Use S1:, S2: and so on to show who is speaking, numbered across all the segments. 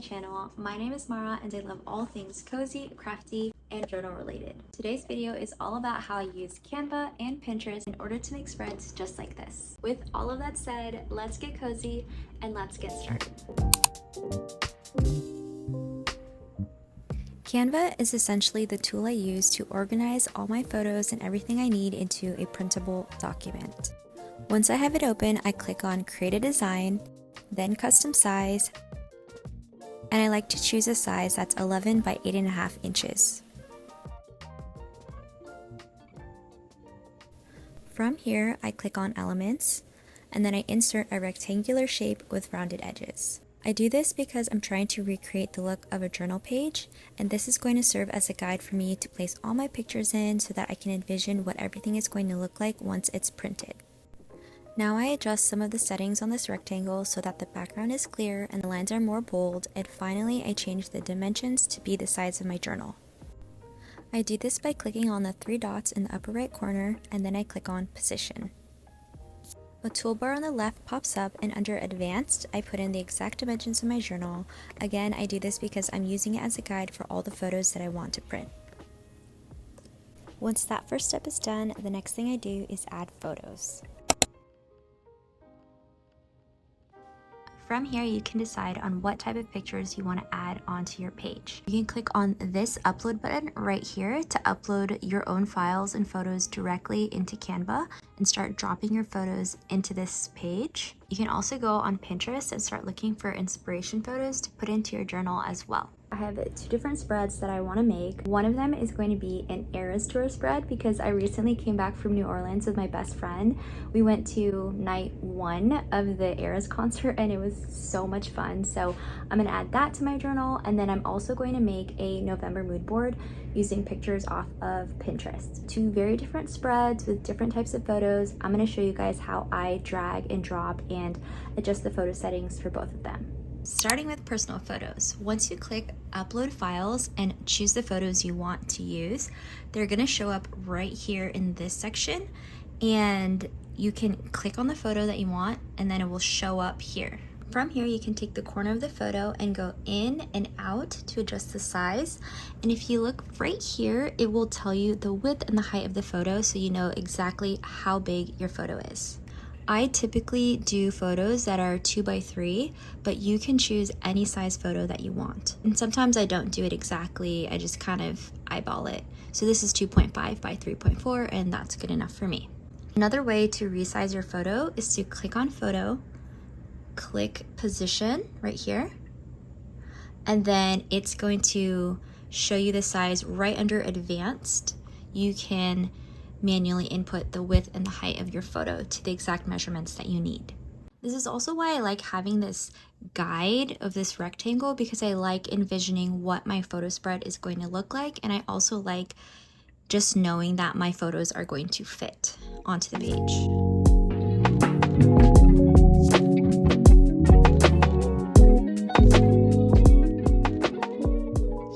S1: channel. My name is Mara and I love all things cozy, crafty, and journal related. Today's video is all about how I use Canva and Pinterest in order to make spreads just like this. With all of that said, let's get cozy and let's get started. Canva is essentially the tool I use to organize all my photos and everything I need into a printable document. Once I have it open, I click on Create a Design, then Custom Size, and I like to choose a size that's 11 by 8.5 inches. From here, I click on Elements, and then I insert a rectangular shape with rounded edges. I do this because I'm trying to recreate the look of a journal page, and this is going to serve as a guide for me to place all my pictures in so that I can envision what everything is going to look like once it's printed. Now I adjust some of the settings on this rectangle so that the background is clear and the lines are more bold, and finally I change the dimensions to be the size of my journal. I do this by clicking on the three dots in the upper right corner, and then I click on Position. A toolbar on the left pops up, and under Advanced, I put in the exact dimensions of my journal. Again, I do this because I'm using it as a guide for all the photos that I want to print. Once that first step is done, the next thing I do is add photos. From here, you can decide on what type of pictures you want to add onto your page. You can click on this upload button right here to upload your own files and photos directly into Canva and start dropping your photos into this page. You can also go on Pinterest and start looking for inspiration photos to put into your journal as well. I have two different spreads that I want to make. One of them is going to be an Eras Tour spread because I recently came back from New Orleans with my best friend. We went to night 1 of the Eras concert and it was so much fun. So I'm going to add that to my journal, and then I'm also going to make a November mood board using pictures off of Pinterest. Two very different spreads with different types of photos. I'm going to show you guys how I drag and drop and adjust the photo settings for both of them. Starting with personal photos, once you click upload files and choose the photos you want to use, they're going to show up right here in this section, and you can click on the photo that you want and then it will show up here. From here, you can take the corner of the photo and go in and out to adjust the size. And if you look right here, it will tell you the width and the height of the photo so you know exactly how big your photo is. I typically do photos that are 2x3, but you can choose any size photo that you want. And sometimes I don't do it exactly, I just kind of eyeball it. So this is 2.5 by 3.4, and that's good enough for me. Another way to resize your photo is to click on Photo, click Position right here, and then it's going to show you the size right under Advanced. You can manually input the width and the height of your photo to the exact measurements that you need. This is also why I like having this guide of this rectangle, because I like envisioning what my photo spread is going to look like, and I also like just knowing that my photos are going to fit onto the page.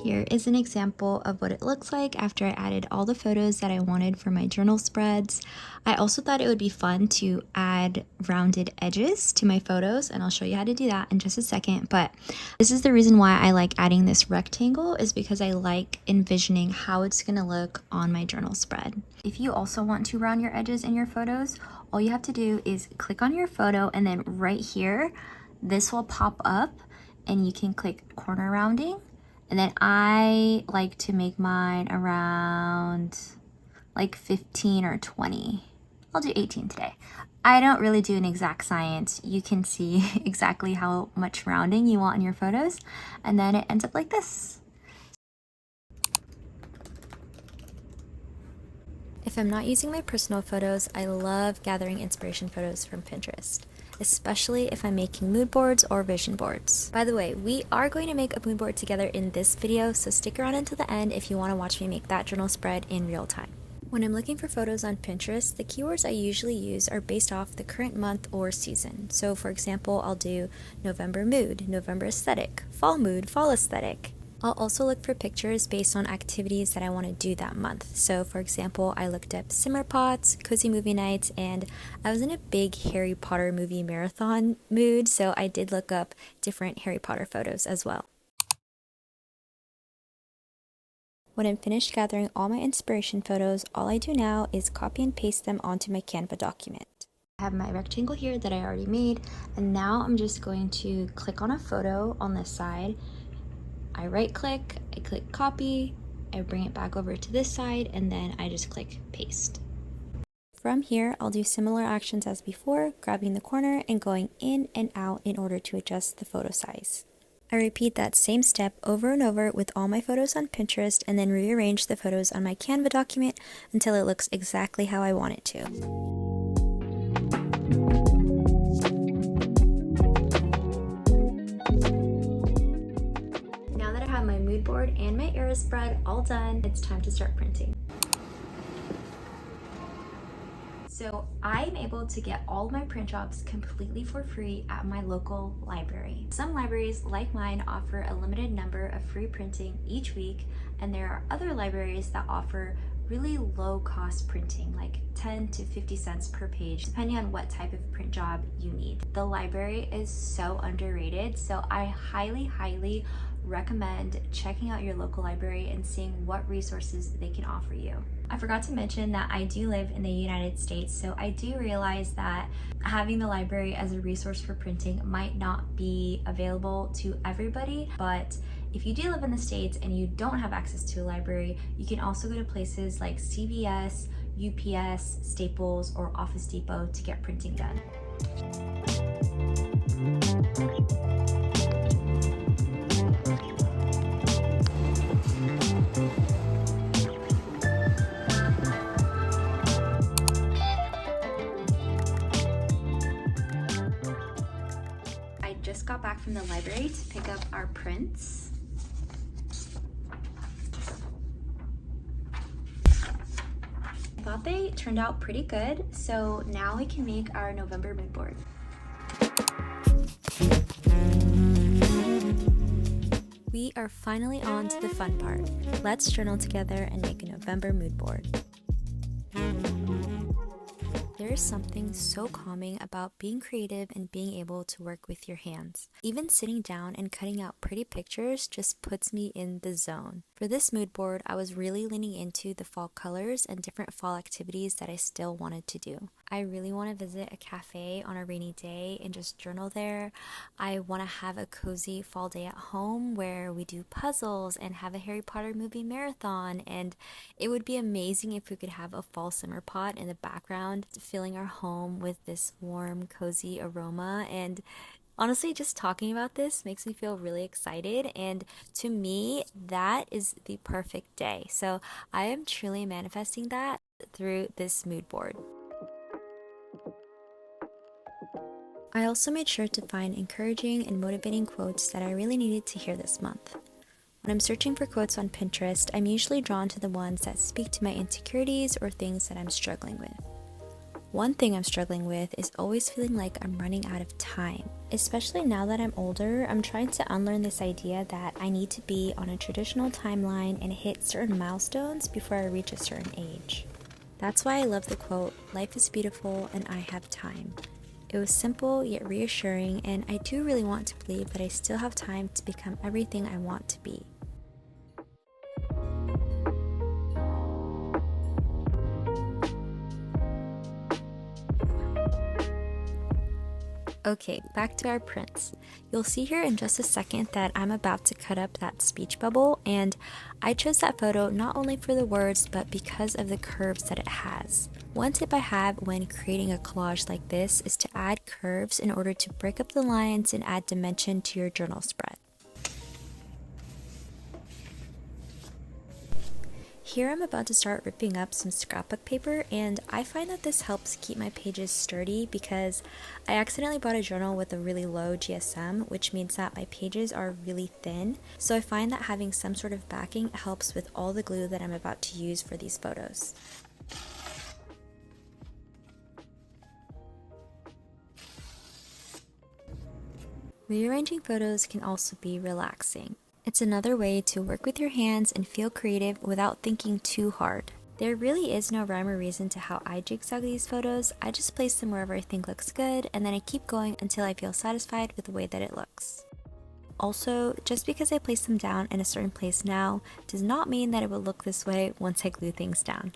S1: Here is an example of what it looks like after I added all the photos that I wanted for my journal spreads. I also thought it would be fun to add rounded edges to my photos, and I'll show you how to do that in just a second. But this is the reason why I like adding this rectangle, is because I like envisioning how it's going to look on my journal spread. If you also want to round your edges in your photos, all you have to do is click on your photo, and then right here, this will pop up and you can click corner rounding. And then I like to make mine around like 15 or 20. I'll do 18 today. I don't really do an exact science. You can see exactly how much rounding you want in your photos. And then it ends up like this. If I'm not using my personal photos, I love gathering inspiration photos from Pinterest, especially if I'm making mood boards or vision boards. By the way, we are going to make a mood board together in this video, so stick around until the end if you want to watch me make that journal spread in real time. When I'm looking for photos on Pinterest, the keywords I usually use are based off the current month or season. So for example, I'll do November mood, November aesthetic, fall mood, fall aesthetic. I'll also look for pictures based on activities that I want to do that month. So for example, I looked up simmer pots, cozy movie nights, and I was in a big Harry Potter movie marathon mood, so I did look up different Harry Potter photos as well. When I'm finished gathering all my inspiration photos, all I do now is copy and paste them onto my Canva document. I have my rectangle here that I already made, and now I'm just going to click on a photo on this side. I right click, I click copy, I bring it back over to this side, and then I just click paste. From here, I'll do similar actions as before, grabbing the corner and going in and out in order to adjust the photo size. I repeat that same step over and over with all my photos on Pinterest, and then rearrange the photos on my Canva document until it looks exactly how I want it to. Now that I have my mood board and my arrow spread all done, it's time to start printing. So I'm able to get all of my print jobs completely for free at my local library. Some libraries, like mine, offer a limited number of free printing each week, and there are other libraries that offer really low cost printing, like 10 to 50 cents per page, depending on what type of print job you need. The library is so underrated, so I highly recommend checking out your local library and seeing what resources they can offer you. I forgot to mention that I do live in the United States, so I do realize that having the library as a resource for printing might not be available to everybody, but if you do live in the States and you don't have access to a library, you can also go to places like CVS, UPS, Staples, or Office Depot to get printing done. I just got back from the library to pick up our prints. I thought they turned out pretty good, so now we can make our November mood board. We are finally on to the fun part. Let's journal together and make a November mood board. There is something so calming about being creative and being able to work with your hands. Even sitting down and cutting out pretty pictures just puts me in the zone. For this mood board, I was really leaning into the fall colors and different fall activities that I still wanted to do. I really want to visit a cafe on a rainy day and just journal there. I want to have a cozy fall day at home where we do puzzles and have a Harry Potter movie marathon, and it would be amazing if we could have a fall simmer pot in the background filling our home with this warm, cozy aroma. And honestly, just talking about this makes me feel really excited, and to me, that is the perfect day. So I am truly manifesting that through this mood board. I also made sure to find encouraging and motivating quotes that I really needed to hear this month. When I'm searching for quotes on Pinterest, I'm usually drawn to the ones that speak to my insecurities or things that I'm struggling with. One thing I'm struggling with is always feeling like I'm running out of time. Especially now that I'm older, I'm trying to unlearn this idea that I need to be on a traditional timeline and hit certain milestones before I reach a certain age. That's why I love the quote, "Life is beautiful and I have time." It was simple yet reassuring, and I do really want to believe that I still have time to become everything I want to be. Okay, back to our prints. You'll see here in just a second that I'm about to cut up that speech bubble, and I chose that photo not only for the words, but because of the curves that it has. One tip I have when creating a collage like this is to add curves in order to break up the lines and add dimension to your journal spread. Here I'm about to start ripping up some scrapbook paper, and I find that this helps keep my pages sturdy because I accidentally bought a journal with a really low GSM, which means that my pages are really thin. So I find that having some sort of backing helps with all the glue that I'm about to use for these photos. Rearranging photos can also be relaxing. It's another way to work with your hands and feel creative without thinking too hard. There really is no rhyme or reason to how I jigsaw these photos. I just place them wherever I think looks good, and then I keep going until I feel satisfied with the way that it looks. Also, just because I place them down in a certain place now does not mean that it will look this way once I glue things down.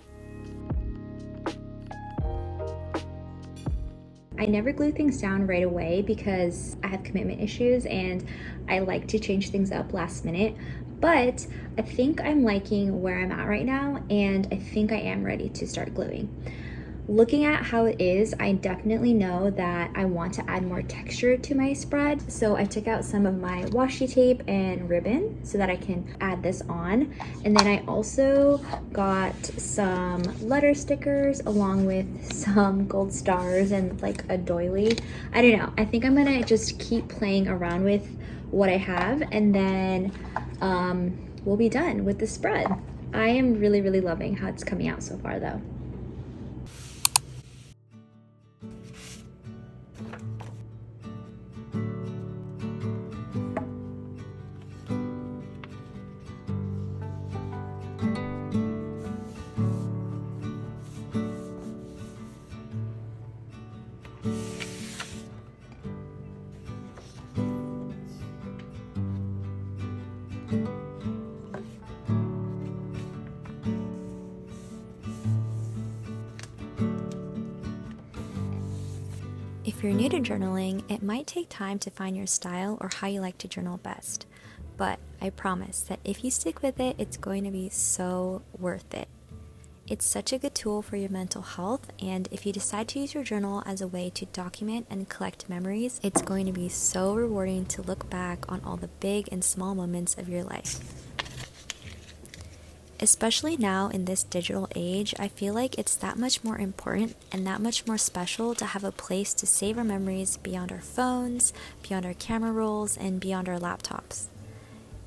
S1: I never glue things down right away because I have commitment issues and I like to change things up last minute. But I think I'm liking where I'm at right now, and I think I am ready to start gluing. Looking at how it is, I definitely know that I want to add more texture to my spread. So I took out some of my washi tape and ribbon so that I can add this on. And then I also got some letter stickers along with some gold stars and like a doily. I don't know. I think I'm gonna just keep playing around with what I have, and then we'll be done with the spread. I am really, really loving how it's coming out so far though. If you're new to journaling, it might take time to find your style or how you like to journal best. But I promise that if you stick with it, it's going to be so worth it. It's such a good tool for your mental health, and if you decide to use your journal as a way to document and collect memories, it's going to be so rewarding to look back on all the big and small moments of your life. Especially now in this digital age, I feel like it's that much more important and that much more special to have a place to save our memories beyond our phones, beyond our camera rolls, and beyond our laptops.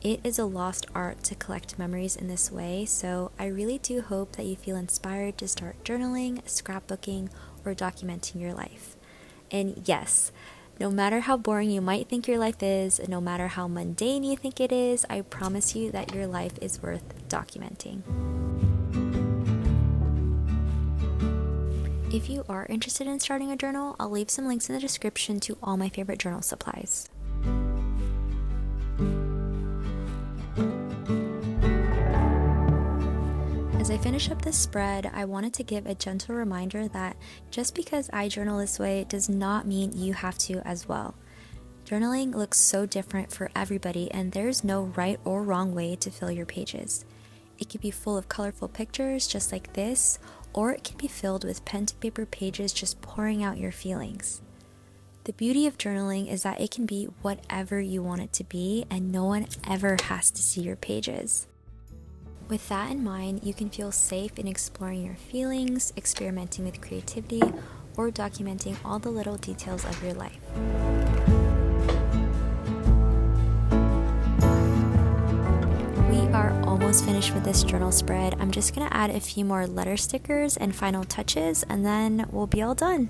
S1: It is a lost art to collect memories in this way, so I really do hope that you feel inspired to start journaling, scrapbooking, or documenting your life. And yes, no matter how boring you might think your life is, no matter how mundane you think it is, I promise you that your life is worth documenting. If you are interested in starting a journal, I'll leave some links in the description to all my favorite journal supplies. As I finish up this spread, I wanted to give a gentle reminder that just because I journal this way does not mean you have to as well. Journaling looks so different for everybody, and there's no right or wrong way to fill your pages. It could be full of colorful pictures just like this, or it can be filled with pen to paper pages just pouring out your feelings. The beauty of journaling is that it can be whatever you want it to be, and no one ever has to see your pages. With that in mind, you can feel safe in exploring your feelings, experimenting with creativity, or documenting all the little details of your life. We are almost finished with this journal spread. I'm just going to add a few more letter stickers and final touches, and then we'll be all done.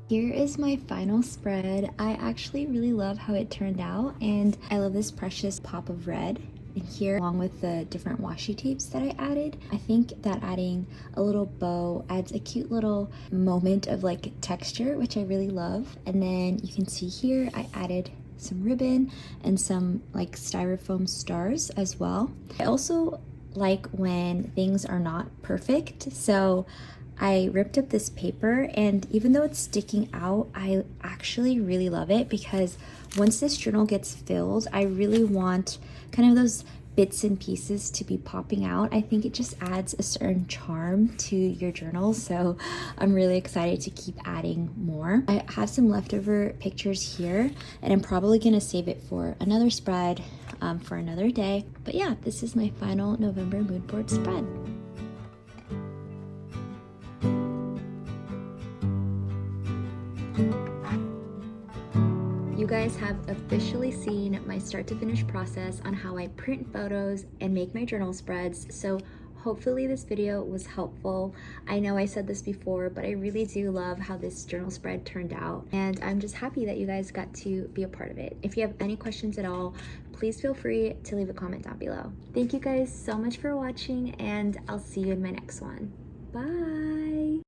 S1: Here is my final spread. I actually really love how it turned out, and I love this precious pop of red in here along with the different washi tapes that I added. I think that adding a little bow adds a cute little moment of like texture, which I really love. And then you can see here I added some ribbon and some like styrofoam stars as well. I also like when things are not perfect, so I ripped up this paper, and even though it's sticking out, I actually really love it because once this journal gets filled, I really want kind of those bits and pieces to be popping out. I think it just adds a certain charm to your journal, so I'm really excited to keep adding more. I have some leftover pictures here, and I'm probably gonna save it for another spread for another day. But yeah, this is my final November mood board spread. You guys have officially seen my start to finish process on how I print photos and make my journal spreads, so hopefully this video was helpful. I know I said this before, but I really do love how this journal spread turned out, and I'm just happy that you guys got to be a part of it. If you have any questions at all, please feel free to leave a comment down below. Thank you guys so much for watching, and I'll see you in my next one. Bye!